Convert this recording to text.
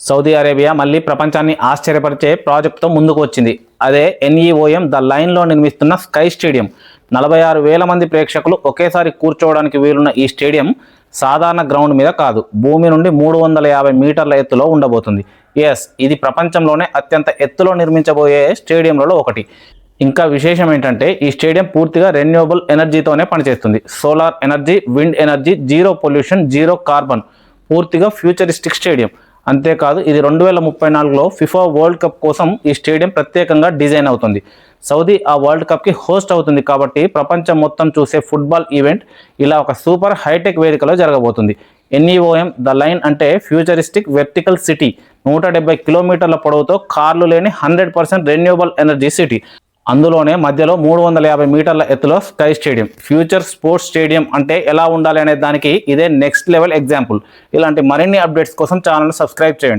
Saudi Arabia మళ్ళీ ప్రపంచాన్ని ఆశ్చర్యపరిచే ప్రాజెక్టుతో ముందుకు వచ్చింది. అదే NEOM ద లైన్లో నిర్మిస్తున్న స్కై స్టేడియం. 46,000 మంది ప్రేక్షకులు ఒకేసారి కూర్చోవడానికి వీలున్న ఈ స్టేడియం సాధారణ గ్రౌండ్ మీద కాదు, భూమి నుండి 350 మీటర్ల ఎత్తులో ఉండబోతుంది. ఇది ప్రపంచంలోనే అత్యంత ఎత్తులో నిర్మించబోయే స్టేడియంలలో ఒకటి. ఇంకా విశేషం ఏంటంటే ఈ స్టేడియం పూర్తిగా రెన్యూవబుల్ ఎనర్జీతోనే పనిచేస్తుంది. Solar energy, wind energy, zero pollution, zero carbon, పూర్తిగా ఫ్యూచరిస్టిక్ స్టేడియం. అంతేకాదు ఇది 2034లో ఫిఫా వరల్డ్ కప్ కోసం ఈ స్టేడియం ప్రత్యేకంగా డిజైన్ అవుతుంది. సౌదీ ఆ వరల్డ్ కప్కి హోస్ట్ అవుతుంది కాబట్టి ప్రపంచం మొత్తం చూసే ఫుట్బాల్ ఈవెంట్ ఇలా ఒక సూపర్ హైటెక్ వేదికలో జరగబోతుంది. NEOM ద లైన్ అంటే ఫ్యూచరిస్టిక్ వెర్టికల్ సిటీ. 170 కిలోమీటర్ల పొడవుతో కార్లు లేని 100% రెన్యూవబుల్ ఎనర్జీ సిటీ. అందులోనే మధ్యలో 350 మీటర్ల ఎత్తులో sky stadium. Future sports stadium అంటే ఎలా ఉండాలి అనే దానికి ఇదే నెక్స్ట్ లెవెల్ ఎగ్జాంపుల్. ఇలాంటి మరిన్ని అప్డేట్స్ కోసం ఛానల్ని సబ్స్క్రైబ్ చేయండి.